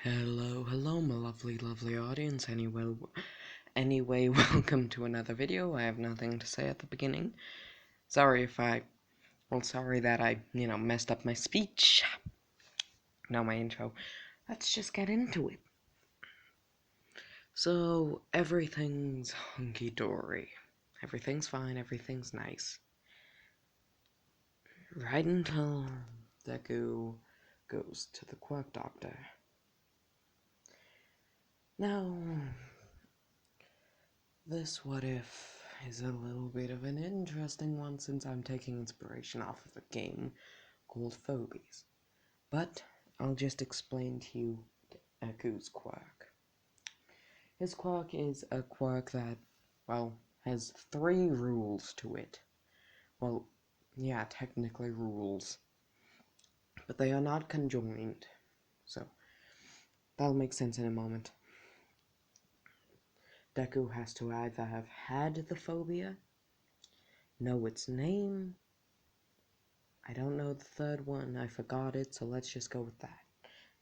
Hello, my lovely audience. Anyway, welcome to another video. I have nothing to say at the beginning. Sorry that I, messed up my speech. Now my intro. Let's just get into it. So, everything's hunky-dory. Everything's fine, everything's nice. Right until Deku goes to the quirk doctor. Now, this what if is a little bit of an interesting one since I'm taking inspiration off of a game called Phobies. But I'll just explain to you Deku's quirk. His quirk is a quirk that, has 3 rules to it. Well, yeah, technically rules. But they are not conjoined. So, that'll make sense in a moment. Deku has to either have had the phobia, know its name. I don't know the third one, I forgot it, so let's just go with that.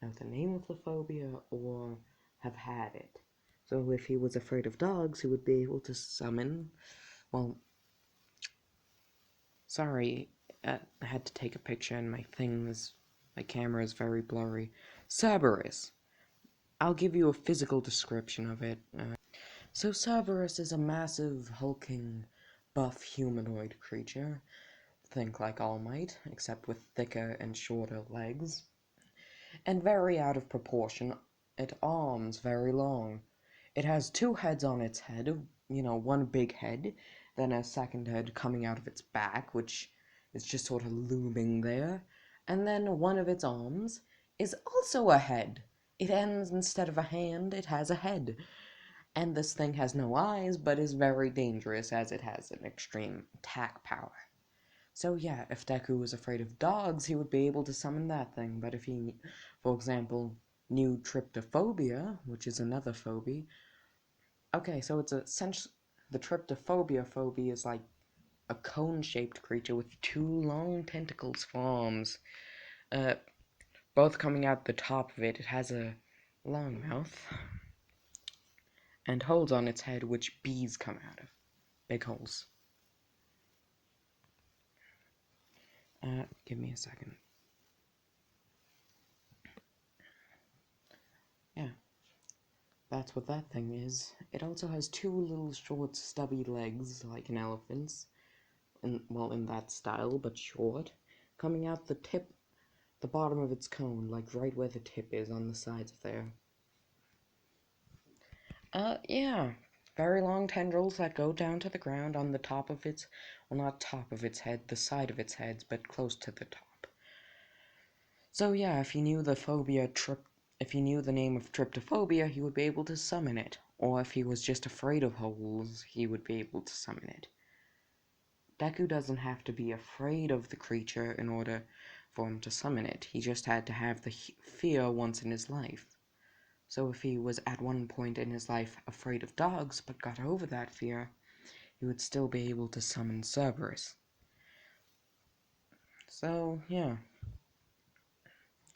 Know the name of the phobia, or have had it. So if he was afraid of dogs, he would be able to summon, sorry, I had to take a picture and my camera is very blurry. Cerberus. I'll give you a physical description of it. So Cerberus is a massive, hulking, buff humanoid creature. Think like All Might, except with thicker and shorter legs. And very out of proportion, its arms very long. It has 2 heads on its head, one big head, then a second head coming out of its back, which is just sort of looming there, and then one of its arms is also a head. It ends, instead of a hand, it has a head. And this thing has no eyes, but is very dangerous as it has an extreme attack power. So yeah, if Deku was afraid of dogs, he would be able to summon that thing, but if he, for example, knew tryptophobia, which is another phobia, okay, so it's essentially, the tryptophobia phobia is like a cone-shaped creature with 2 long tentacles for arms, both coming out the top of it. It has a long mouth, and holes on its head which bees come out of. Big holes. Give me a second. Yeah, that's what that thing is. It also has 2 little short stubby legs, like an elephant's, in that style, but short, coming out the bottom of its cone, like right where the tip is on the sides there. Yeah. Very long tendrils that go down to the ground on the top of its, not top of its head, the side of its head, but close to the top. So yeah, if you knew the name of tryptophobia, he would be able to summon it. Or if he was just afraid of holes, he would be able to summon it. Deku doesn't have to be afraid of the creature in order for him to summon it. He just had to have the fear once in his life. So if he was at one point in his life afraid of dogs, but got over that fear, he would still be able to summon Cerberus. So, yeah.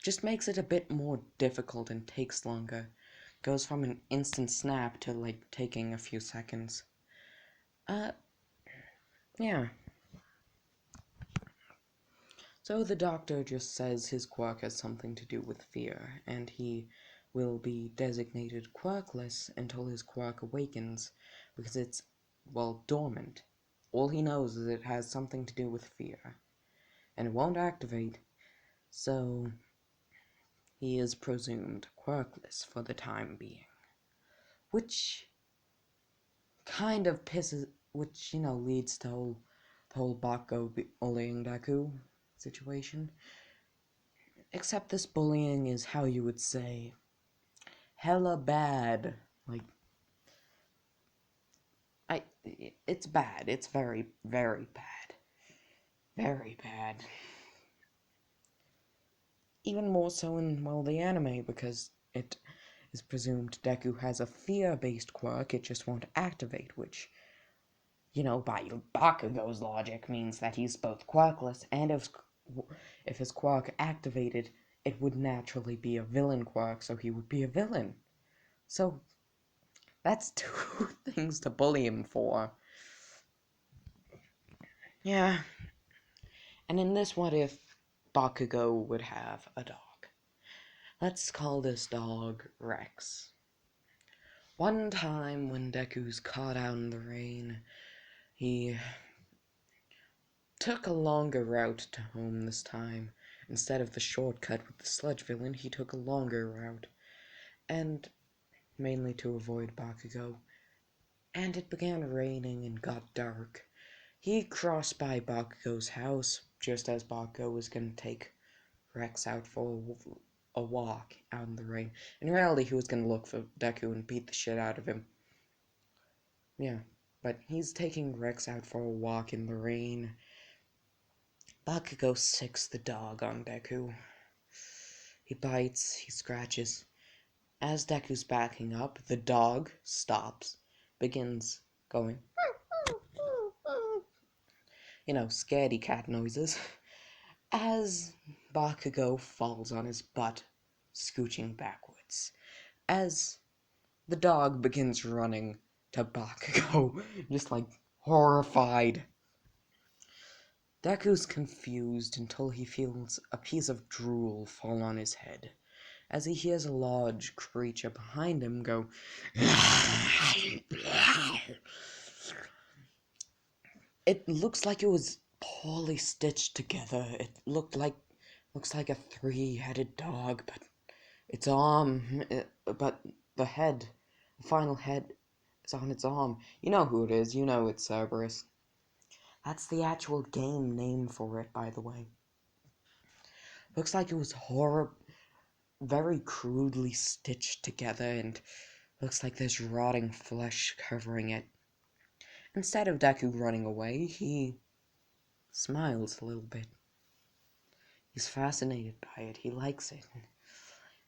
Just makes it a bit more difficult and takes longer. Goes from an instant snap to, like, taking a few seconds. Yeah. So the doctor just says his quirk has something to do with fear, and he will be designated quirkless until his quirk awakens, because it's, dormant. All he knows is it has something to do with fear, and it won't activate, so he is presumed quirkless for the time being. Which kind of leads to the whole Bako bullying Deku situation. Except this bullying is, how you would say, hella bad. It's bad. It's very, very bad. Very bad. Even more so in, the anime, because it is presumed Deku has a fear-based quirk, it just won't activate, which, by Bakugo's logic, means that he's both quirkless, and if his quirk activated, it would naturally be a villain quirk, so he would be a villain. So, that's two things to bully him for. Yeah. And in this, what if Bakugo would have a dog? Let's call this dog Rex. One time when Deku's caught out in the rain, he took a longer route to home this time. Instead of the shortcut with the sludge villain, he took a longer route. And mainly to avoid Bakugo. And it began raining and got dark. He crossed by Bakugo's house just as Bakugo was going to take Rex out for a walk out in the rain. In reality, he was going to look for Deku and beat the shit out of him. Yeah, but he's taking Rex out for a walk in the rain. Bakugo sicks the dog on Deku. He bites, he scratches. As Deku's backing up, the dog stops, begins going, scaredy cat noises, as Bakugo falls on his butt, scooching backwards. As the dog begins running to Bakugo, just horrified. Deku's confused until he feels a piece of drool fall on his head, as he hears a large creature behind him go, It looks like it was poorly stitched together. It looks like a three-headed dog, but its arm, but the final head is on its arm. You know who it is. You know it's Cerberus. That's the actual game name for it, by the way. Looks like it was very crudely stitched together, and looks like there's rotting flesh covering it. Instead of Deku running away, he smiles a little bit. He's fascinated by it. He likes it.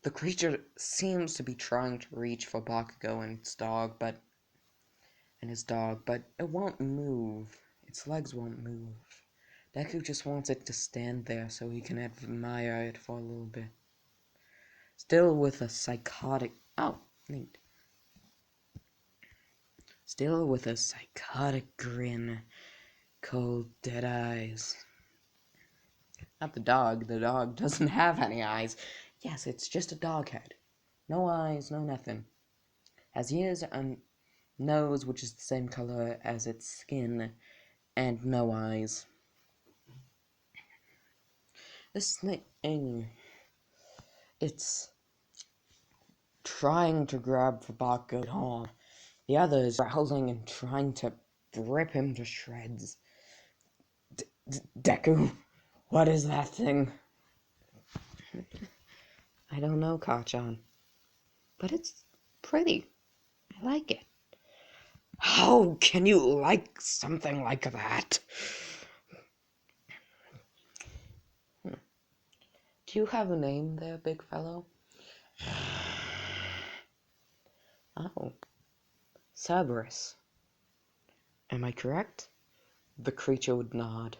The creature seems to be trying to reach for Bakugo and his dog, but it won't move. Its legs won't move. Deku just wants it to stand there so he can admire it for a little bit. Still with a psychotic... Oh, neat. Still with a psychotic grin, cold, dead eyes. Not the dog. The dog doesn't have any eyes. Yes, it's just a dog head. No eyes, no nothing. Has ears and nose, which is the same color as its skin, and no eyes. This thing, it's trying to grab for Bakugo's arm. The others are holding and trying to rip him to shreds. Deku, what is that thing? I don't know, Kachan. But it's pretty. I like it. How can you like something like that? Do you have a name there, big fellow? Oh. Cerberus. Am I correct? The creature would nod.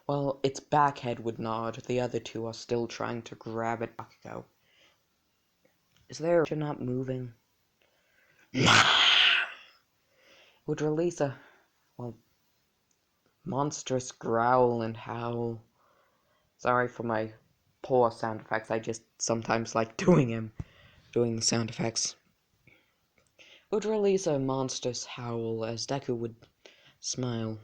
Well, its back head would nod. The other two are still trying to grab at Bakugo. Is there a not moving? Would release a, monstrous growl and howl. Sorry for my poor sound effects. I just sometimes like doing the sound effects. Would release a monstrous howl as Deku would smile.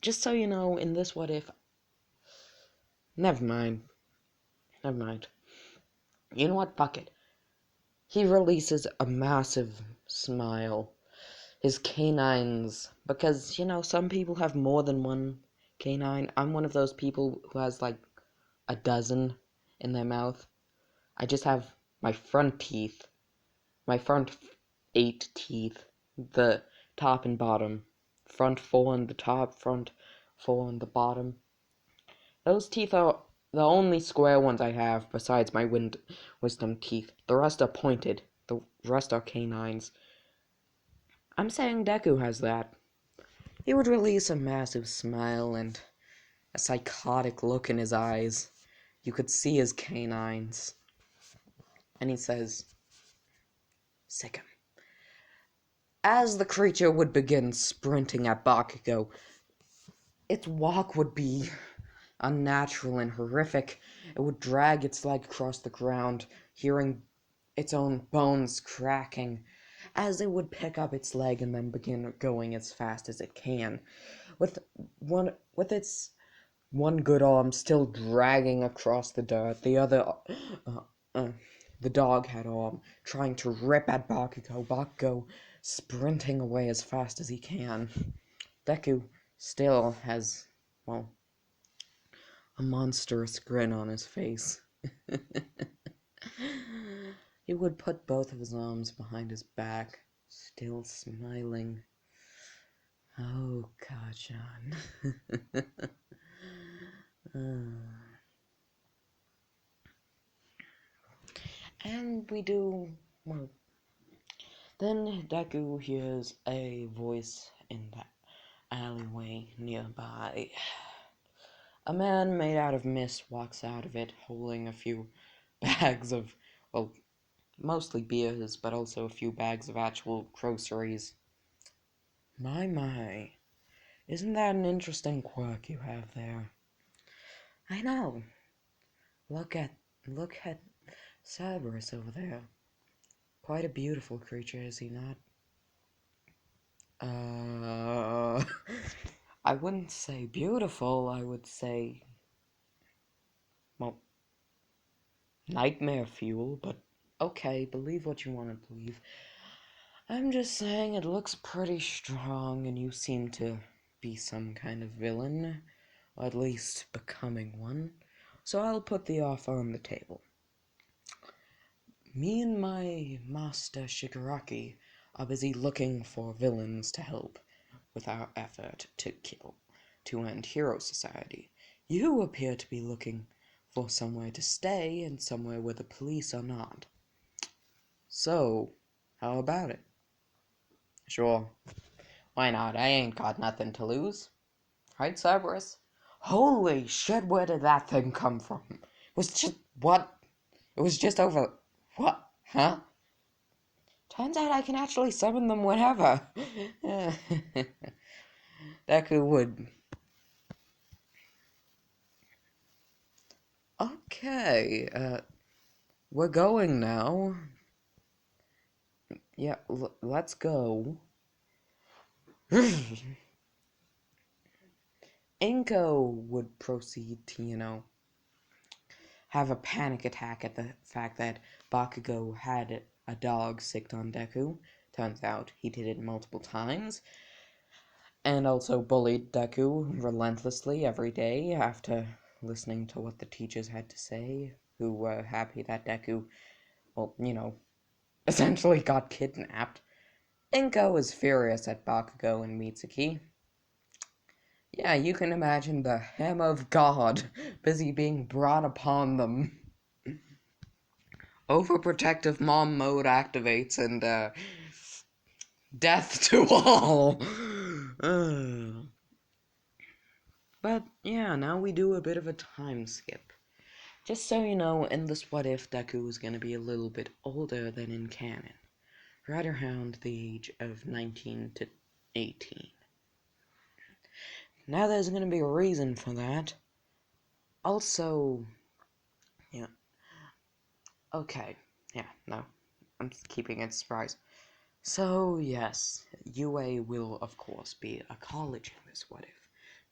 Just so you know, in this what if... Never mind. You know what? Fuck it. He releases a massive smile. His canines, because, some people have more than one canine. I'm one of those people who has, a dozen in their mouth. I just have my front teeth. My front 8 teeth. The top and bottom. Front 4 on the top, front 4 on the bottom. Those teeth are the only square ones I have besides my wisdom teeth. The rest are pointed. The rest are canines. I'm saying Deku has that. He would release a massive smile, and a psychotic look in his eyes. You could see his canines. And he says, "Sick him." As the creature would begin sprinting at Bakugo, its walk would be unnatural and horrific. It would drag its leg across the ground, hearing its own bones cracking, as it would pick up its leg and then begin going as fast as it can, with its one good arm still dragging across the dirt, the other, the dog head arm, trying to rip at Bakugo sprinting away as fast as he can. Deku still has, well, a monstrous grin on his face. He would put both of his arms behind his back, still smiling. "Oh, Kajan." And we do, well, then Deku hears a voice in the alleyway nearby. A man made out of mist walks out of it, holding a few bags of, well, mostly beers, but also a few bags of actual groceries. My, isn't that an interesting quirk you have there? I know. Look at Cerberus over there. Quite a beautiful creature, is he not? I wouldn't say beautiful, I would say, well, nightmare fuel, but okay, believe what you want to believe. I'm just saying it looks pretty strong, and you seem to be some kind of villain, or at least becoming one, so I'll put the offer on the table. Me and my master Shigaraki are busy looking for villains to help with our effort to end Hero Society. You appear to be looking for somewhere to stay and somewhere where the police are not. So, how about it? Sure. Why not? I ain't got nothing to lose. Right, Cerberus? Holy shit, where did that thing come from? It was just, what? It was just over, what? Huh? Turns out I can actually summon them whenever. Deku would. Okay, we're going now. Yeah, let's go. Inko would proceed to, have a panic attack at the fact that Bakugo had a dog sicked on Deku. Turns out he did it multiple times. And also bullied Deku relentlessly every day after listening to what the teachers had to say, who were happy that Deku, well, essentially got kidnapped. Inko is furious at Bakugo and Mitsuki. Yeah, you can imagine the hem of God busy being brought upon them. Overprotective mom mode activates and, death to all! But, yeah, now we do a bit of a time skip. Just so you know, in this What If, Deku is gonna be a little bit older than in canon. Right around the age of 19 to 18. Now there's gonna be a reason for that. Also, yeah. Okay, yeah, no. I'm keeping it a surprise. So, yes, UA will, of course, be a college in this What If.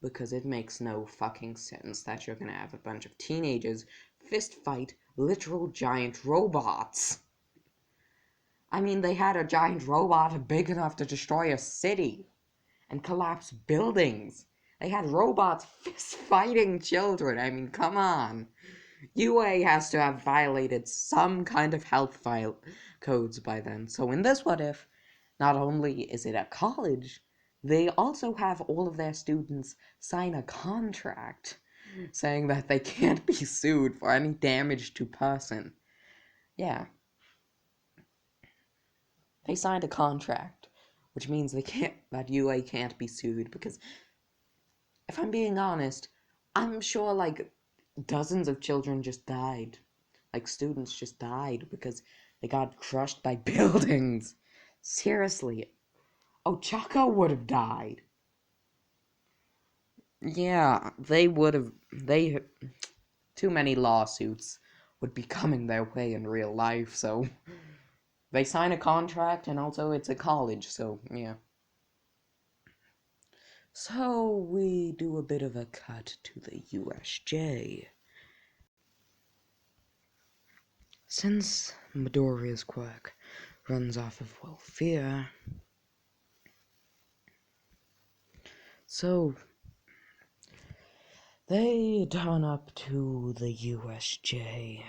Because it makes no fucking sense that you're gonna have a bunch of teenagers fist fight literal giant robots. I mean, they had a giant robot big enough to destroy a city and collapse buildings. They had robots fist fighting children. I mean, come on. UA has to have violated some kind of health codes by then. So in this What If, not only is it a college, they also have all of their students sign a contract saying that they can't be sued for any damage to person. Yeah. They signed a contract, which means that UA can't be sued because, if I'm being honest, I'm sure, like, dozens of children just died. Like, students just died because they got crushed by buildings. Seriously. Oh, Chaco would have died. Yeah, they would have. Too many lawsuits would be coming their way in real life, so they sign a contract, and also it's a college, so yeah. So we do a bit of a cut to the USJ. Since Midoriya's quirk runs off of, well, fear, so they turn up to the USJ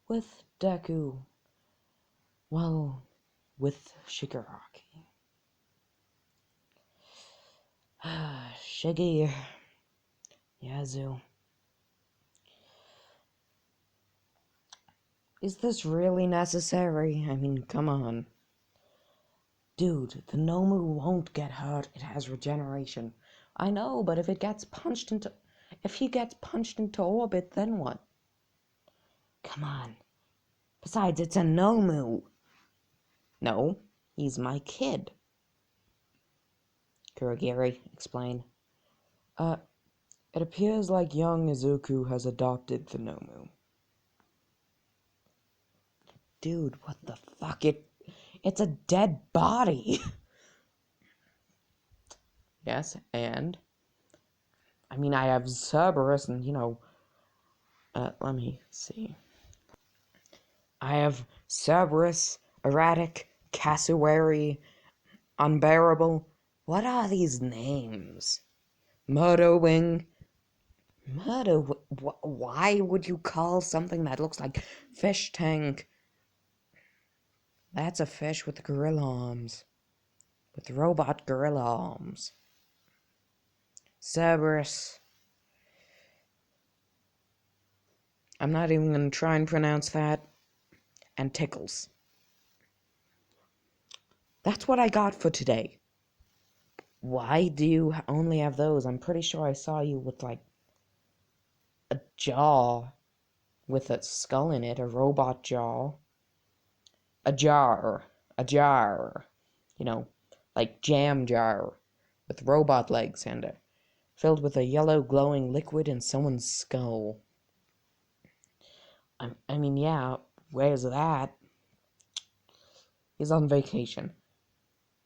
with Deku, well, with Shigaraki. Shiggy, Yazoo. Is this really necessary? I mean, come on. Dude, the Nomu won't get hurt. It has regeneration. I know, but if he gets punched into orbit, then what? Come on. Besides, it's a Nomu. No, he's my kid. Kurogiri, explain. It appears like young Izuku has adopted the Nomu. Dude, what the fuck? It's a dead body. Yes, and I mean, I have Cerberus, and let me see. I have Cerberus, Erratic, Cassowary, Unbearable. What are these names? Murderwing. Why would you call something that looks like Fish Tank? That's a fish with gorilla arms. With robot gorilla arms. Cerberus. I'm not even gonna try and pronounce that. And Tickles. That's what I got for today. Why do you only have those? I'm pretty sure I saw you with, like, a jaw with a skull in it, a robot jaw. A jar. A jar. Like jam jar. With robot legs and filled with a yellow glowing liquid in someone's skull. I mean, yeah, where's that? He's on vacation.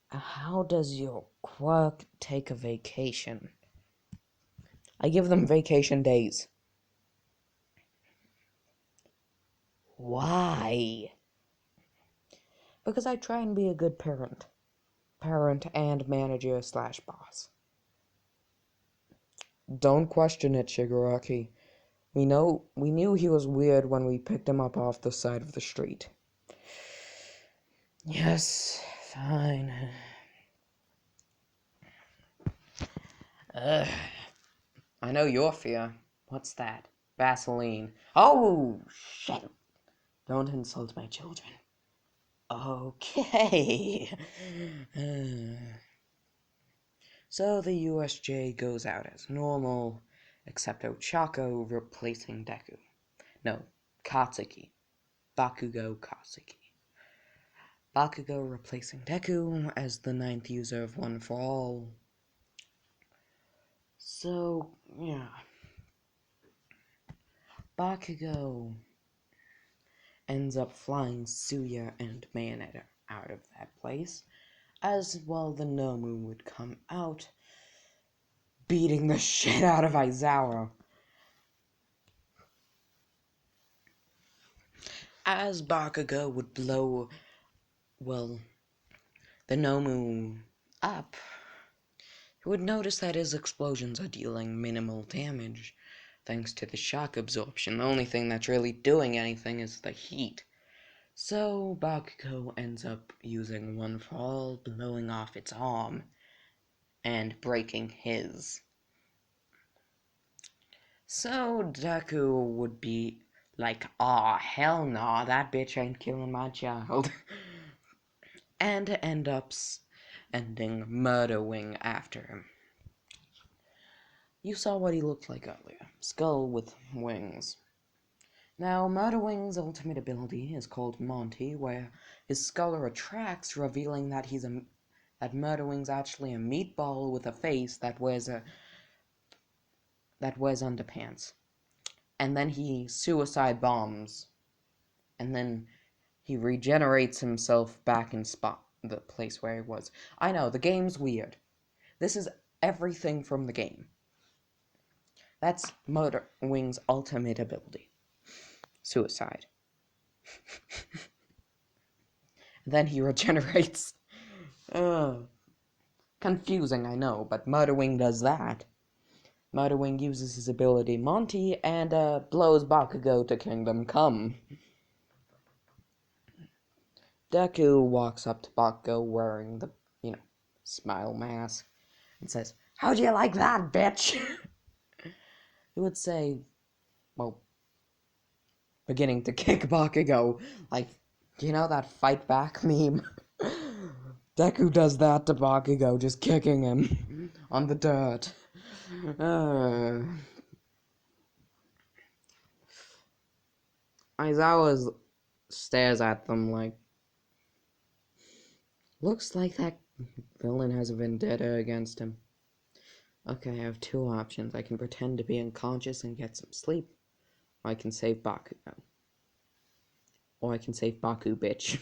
How does your quirk take a vacation? I give them vacation days. Why? Because I try and be a good parent. Parent and manager / boss. Don't question it, Shigaraki. We knew he was weird when we picked him up off the side of the street. Yes, fine. Ugh. I know your fear. What's that? Vaseline. Oh, shit. Don't insult my children. Okay. So the USJ goes out as normal, except Ochako replacing Deku. No, Katsuki. Bakugo Katsuki. Bakugo replacing Deku as the 9th user of One for All. So, yeah. Bakugo ends up flying Suya and Mayonetta out of that place, as well the Nomu would come out, beating the shit out of Aizawa. As Bakugo would blow, well, the Nomu up, you would notice that his explosions are dealing minimal damage, thanks to the shock absorption. The only thing that's really doing anything is the heat. So Bakugo ends up using One for All, blowing off its arm, and breaking his. So Deku would be like, aw, hell nah, that bitch ain't killing my child. And end up ending murdering after him. You saw what he looked like earlier. Skull with wings. Now, Murderwing's ultimate ability is called Monty, where his skull retracts, revealing that that Murderwing's actually a meatball with a face that wears underpants. And then he suicide bombs, and then he regenerates himself back in the place where he was. I know, the game's weird. This is everything from the game. That's Murderwing's ultimate ability. Suicide. Then he regenerates. Confusing, I know, but Murderwing does that. Murderwing uses his ability Monty and blows Bakugo to Kingdom Come. Deku walks up to Bakugo wearing the, smile mask and says, "How'd you like that, bitch?" He would say, well, beginning to kick Bakugo, like, that fight back meme? Deku does that to Bakugo, just kicking him on the dirt. Aizawa stares at them like, looks like that villain has a vendetta against him. Okay, I have two options. I can pretend to be unconscious and get some sleep, or I can save Bakugo. Or I can save Baku, bitch.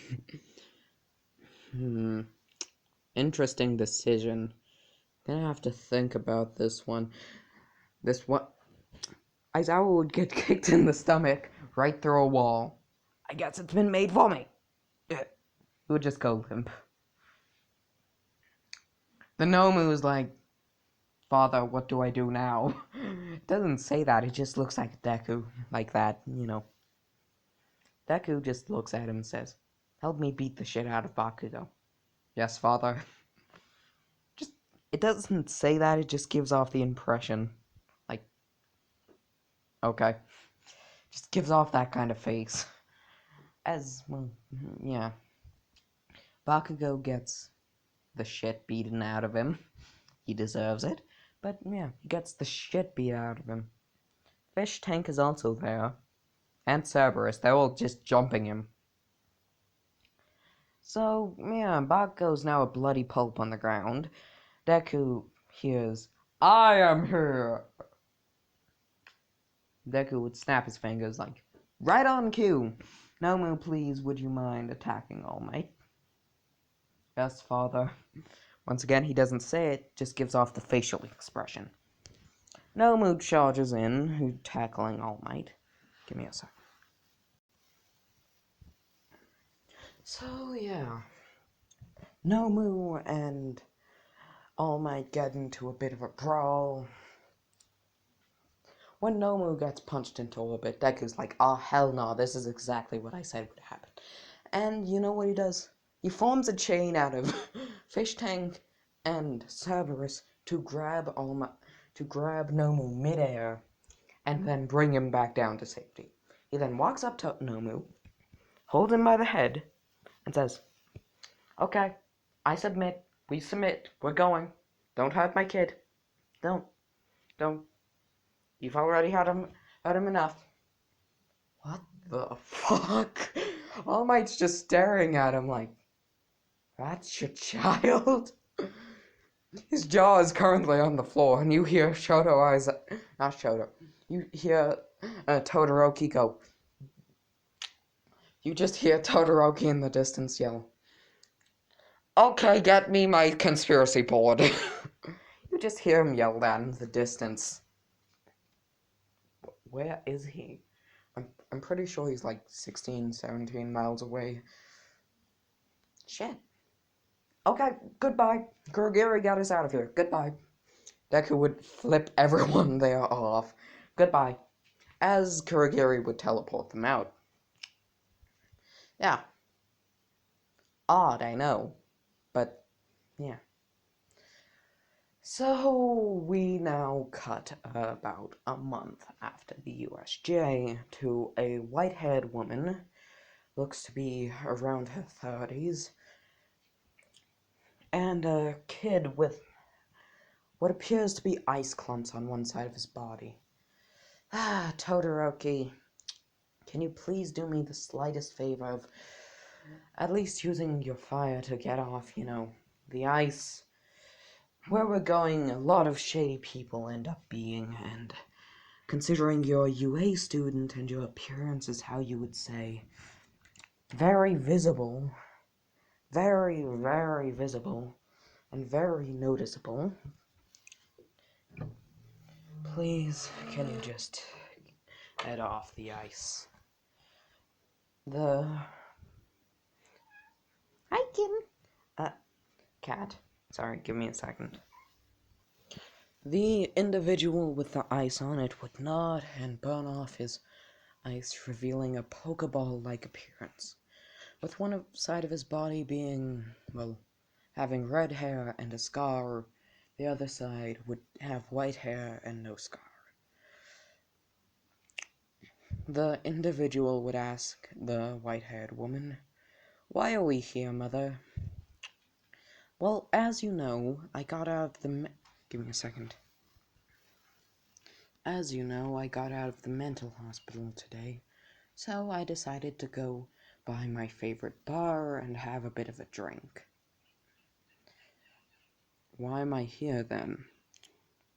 Interesting decision. Gonna have to think about this one. Aizawa would get kicked in the stomach right through a wall. I guess it's been made for me. He would just go limp. The Nomu is like, "Father, what do I do now?" It doesn't say that, it just looks like Deku, like that, Deku just looks at him and says, "Help me beat the shit out of Bakugo." "Yes, father." It doesn't say that, it just gives off the impression. Like, okay. Just gives off that kind of face. Yeah. Bakugo gets the shit beaten out of him. He deserves it. But yeah, he gets the shit beat out of him. Fish Tank is also there. And Cerberus, they're all just jumping him. So, yeah, Bakugo's now a bloody pulp on the ground. Deku hears, "I am here!" Deku would snap his fingers like, "Right on cue! Nomu, please, would you mind attacking All Might?" "Yes, father." Once again, he doesn't say it, just gives off the facial expression. Nomu charges in, tackling All Might. Give me a sec. So, yeah. Nomu and All Might get into a bit of a brawl. When Nomu gets punched into orbit, Deku's like, "Oh, hell no, this is exactly what I said would happen." And you know what he does? He forms a chain out of Fish Tank and Cerberus to grab Nomu midair and then bring him back down to safety. He then walks up to Nomu, holds him by the head, and says, "Okay, I submit, we submit, we're going. Don't hurt my kid. Don't. You've already hurt him enough." What the fuck? All Might's just staring at him like, "That's your child?" His jaw is currently on the floor, and you hear you hear Todoroki go. You just hear Todoroki in the distance yell, "Okay, get me my conspiracy board." You just hear him yell that in the distance. Where is he? I'm pretty sure he's like 16, 17 miles away. Shit. Okay, goodbye. Kurogiri got us out of here. Goodbye. Deku would flip everyone there off. Goodbye. As Kurogiri would teleport them out. Yeah. Odd, I know. But, yeah. So, we now cut about a month after the USJ to a white-haired woman, looks to be around her 30s, and a kid with what appears to be ice clumps on one side of his body. Ah, Todoroki, can you please do me the slightest favor of at least using your fire to get off, the ice? Where we're going, a lot of shady people end up being, and considering you're a UA student and your appearance is how you would say, very visible, very, very visible, and very noticeable, please, can you just head off the ice? I can... cat. Sorry, give me a second. The individual with the ice on it would nod and burn off his ice, revealing a Pokeball-like appearance, with one side of his body being, well, having red hair and a scar. The other side would have white hair and no scar. The individual would ask the white-haired woman, "Why are we here, mother?" "Well, as you know, I got out of the... Give me a second. As you know, I got out of the mental hospital today, so I decided to go by my favorite bar and have a bit of a drink." "Why am I here, then?"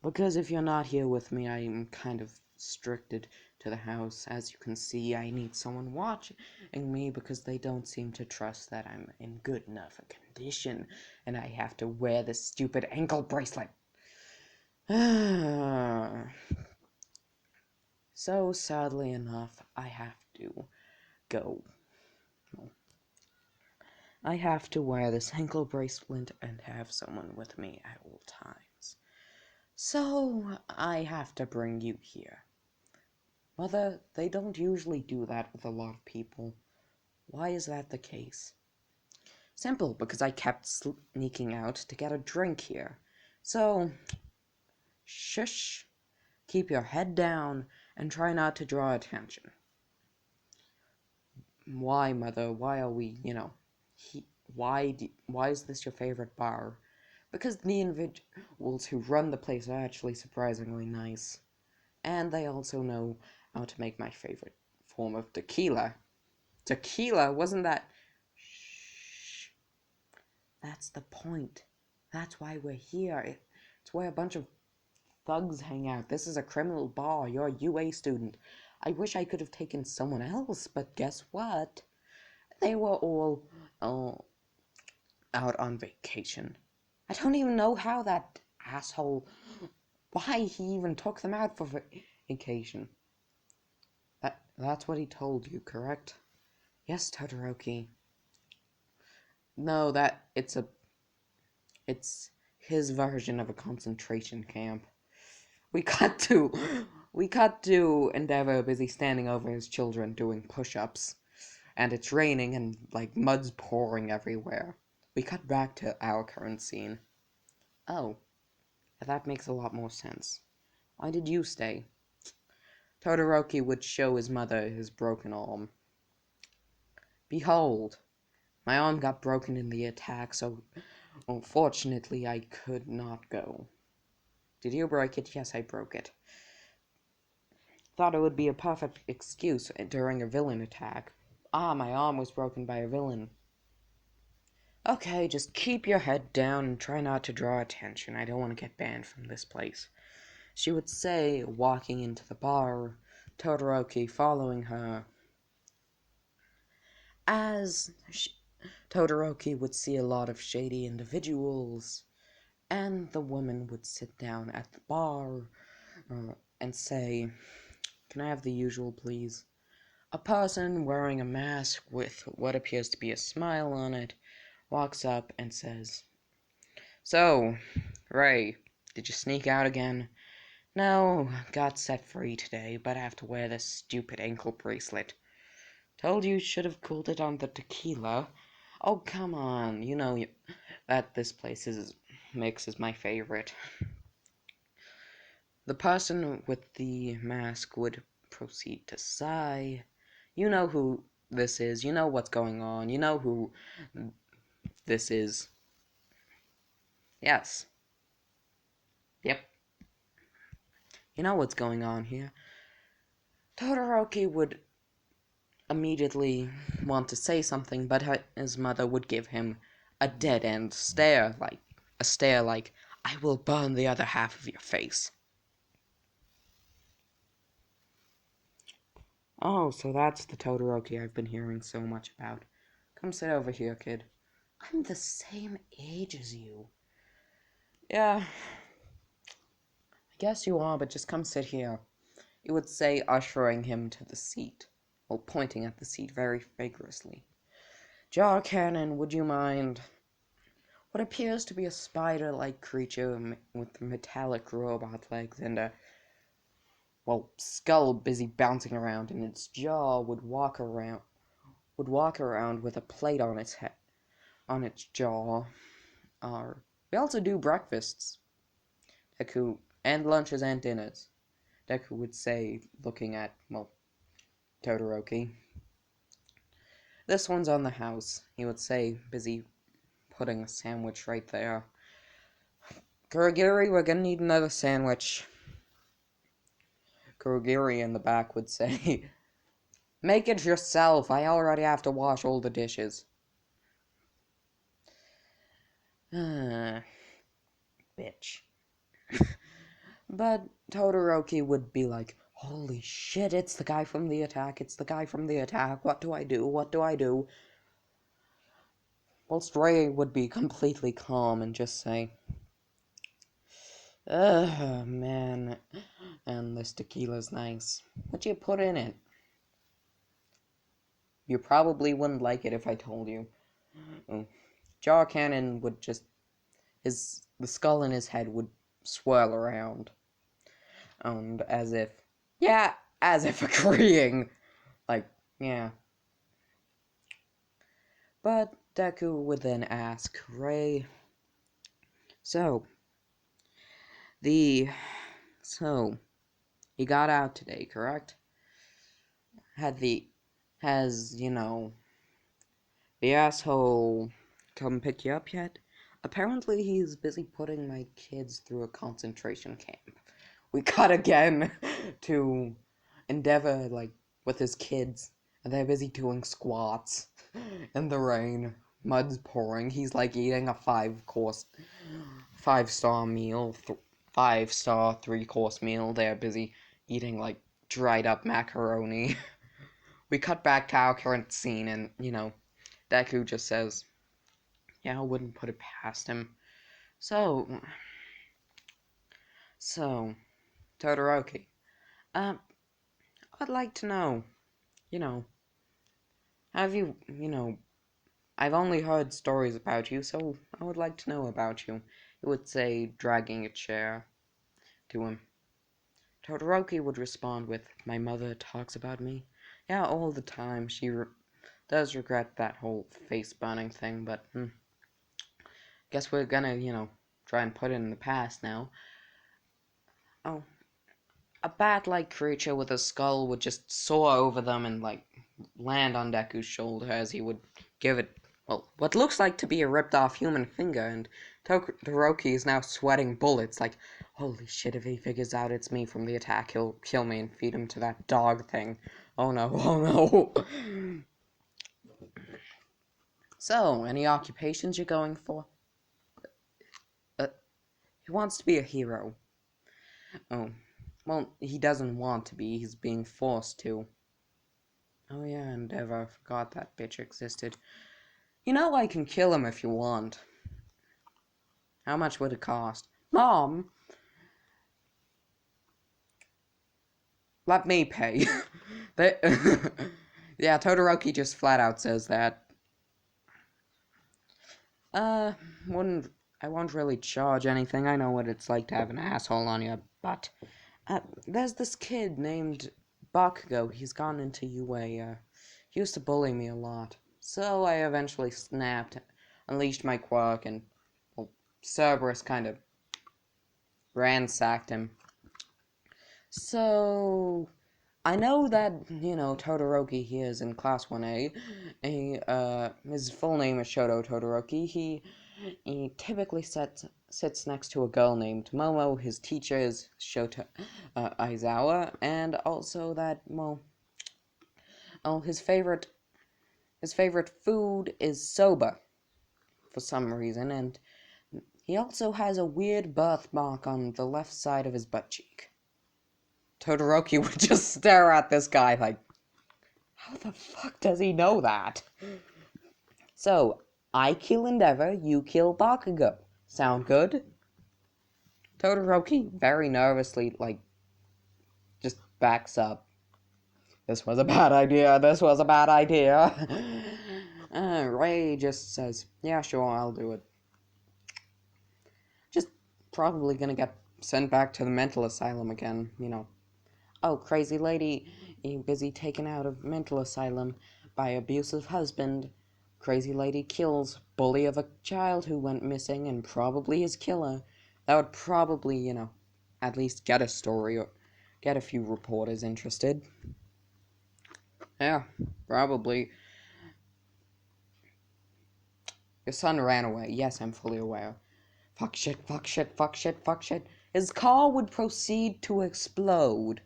"Because if you're not here with me, I'm kind of restricted to the house. As you can see, I need someone watching me because they don't seem to trust that I'm in good enough a condition, and I have to wear this stupid ankle bracelet." So, sadly enough, I have to go. I have to wear this ankle bracelet and have someone with me at all times. So, I have to bring you here. Mother, they don't usually do that with a lot of people. Why is that the case? Simple, because I kept sneaking out to get a drink here. So, shush, keep your head down, and try not to draw attention. Why, Mother? Why are we, why is this your favorite bar? Because the individuals who run the place are actually surprisingly nice. And they also know how to make my favorite form of tequila. Tequila? Wasn't that... Shh. That's the point. That's why we're here. It's where a bunch of thugs hang out. This is a criminal bar. You're a UA student. I wish I could have taken someone else, but guess what? They were all out on vacation. I don't even know how that asshole... Why he even took them out for vacation. That's what he told you, correct? Yes, Todoroki. No, it's his version of a concentration camp. We cut to Endeavor busy standing over his children doing push-ups, and it's raining and like mud's pouring everywhere. We cut back to our current scene. Oh, that makes a lot more sense. Why did you stay? Todoroki would show his mother his broken arm. Behold, my arm got broken in the attack, so unfortunately I could not go. Did you break it? Yes, I broke it. Thought it would be a perfect excuse during a villain attack. Ah, my arm was broken by a villain. Okay, just keep your head down and try not to draw attention. I don't want to get banned from this place, she would say, walking into the bar, Todoroki following her. As Todoroki would see a lot of shady individuals, and the woman would sit down at the bar and say, "Can I have the usual, please?" A person wearing a mask with what appears to be a smile on it walks up and says, "So, Ray, did you sneak out again?" "No, got set free today, but I have to wear this stupid ankle bracelet." "Told you should have cooled it on the tequila." "Oh, come on, you know that this place's mix is my favorite." The person with the mask would proceed to sigh. "You know who this is, you know what's going on, you know who this is." "Yes." Yep. You know what's going on here. Todoroki would immediately want to say something, but his mother would give him a dead-end stare, like, I will burn the other half of your face. Oh, so that's the Todoroki I've been hearing so much about. Come sit over here, kid. I'm the same age as you. Yeah, I guess you are, but just come sit here. He would say, ushering him to the seat, while pointing at the seat very vigorously. Jar Cannon, would you mind? What appears to be a spider-like creature with metallic robot legs and a, skull busy bouncing around in its jaw would walk around with a plate on its head, on its jaw. We also do breakfasts, Deku, and lunches and dinners, Deku would say, looking at, Todoroki. This one's on the house, he would say, busy putting a sandwich right there. Kurogiri, we're gonna need another sandwich. Kurogiri in the back would say, make it yourself, I already have to wash all the dishes. Bitch. But Todoroki would be like, holy shit, it's the guy from the attack, what do I do? Whilst Ray would be completely calm and just say, ugh, man, and this tequila's nice. What you put in it? You probably wouldn't like it if I told you. Jar Cannon would just, the skull in his head would swirl around. And as if agreeing. Like, yeah. But Deku would then ask Ray, so, you got out today, correct? Has, the asshole come pick you up yet? Apparently he's busy putting my kids through a concentration camp. We cut again to Endeavor, with his kids, and they're busy doing squats in the rain. Mud's pouring. He's, eating a 5-star meal, 5-star 3-course meal. They're busy eating, dried up macaroni. We cut back to our current scene, and, Deku just says, yeah, I wouldn't put it past him. So, Todoroki, I'd like to know, have you, I've only heard stories about you, so I would like to know about you, he would say, dragging a chair to him. Todoroki would respond with, my mother talks about me. Yeah, all the time. She does regret that whole face burning thing, but, guess we're gonna, try and put it in the past now. Oh, a bat-like creature with a skull would just soar over them and, land on Deku's shoulder as he would give it, what looks like to be a ripped-off human finger, and Todoroki is now sweating bullets, holy shit, if he figures out it's me from the attack, he'll kill me and feed him to that dog thing. Oh no. So, any occupations you're going for? He wants to be a hero. Oh, well, he doesn't want to be, he's being forced to. Oh yeah, Endeavor, I forgot that bitch existed. I can kill him if you want. How much would it cost? Mom! Let me pay. Yeah, Todoroki just flat out says that. I won't really charge anything. I know what it's like to have an asshole on your butt. There's this kid named Bakugo. He's gone into UA. He used to bully me a lot. So I eventually snapped, unleashed my quirk, and, Cerberus kind of ransacked him. So, I know that, Todoroki here is in Class 1A. His full name is Shoto Todoroki. He typically sits next to a girl named Momo. His teacher is Shota Aizawa, and also that, well, oh, his favorite food is soba for some reason, and he also has a weird birthmark on the left side of his butt cheek. Todoroki would just stare at this guy like, how the fuck does he know that? So, I kill Endeavor, you kill Bakugo. Sound good? Todoroki very nervously, like, just backs up. This was a bad idea, this was a bad idea. Ray just says, yeah, sure, I'll do it. Just probably gonna get sent back to the mental asylum again, you know. Oh, crazy lady, you busy taken out of mental asylum by abusive husband. Crazy lady kills bully of a child who went missing and probably his killer. That would probably, you know, at least get a story or get a few reporters interested. Yeah, probably. Your son ran away. Yes, I'm fully aware. Fuck shit, fuck shit, fuck shit, fuck shit. His car would proceed to explode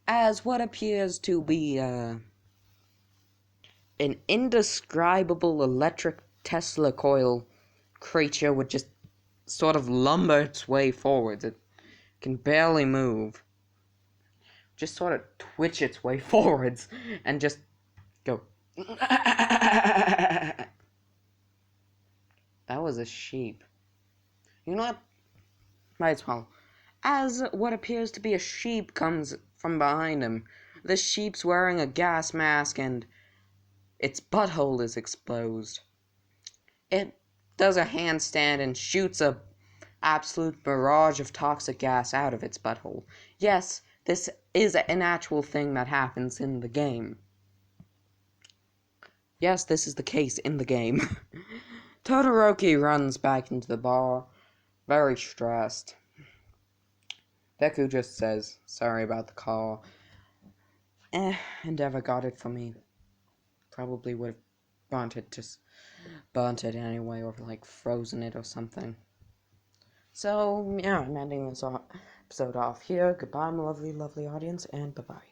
as what appears to be, an indescribable electric Tesla coil creature would just sort of lumber its way forwards. It can barely move. Just sort of twitch its way forwards and just go. That was a sheep. You know what? Might as well. As what appears to be a sheep comes from behind him, the sheep's wearing a gas mask and its butthole is exposed. It does a handstand and shoots a absolute barrage of toxic gas out of its butthole. Yes, this is an actual thing that happens in the game. Yes, this is the case in the game. Todoroki runs back into the bar, very stressed. Deku just says, sorry about the call. Endeavor got it for me. Probably would have burnt it anyway, or like frozen it or something. So, yeah, I'm ending this episode off here. Goodbye, my lovely, lovely audience, and bye-bye.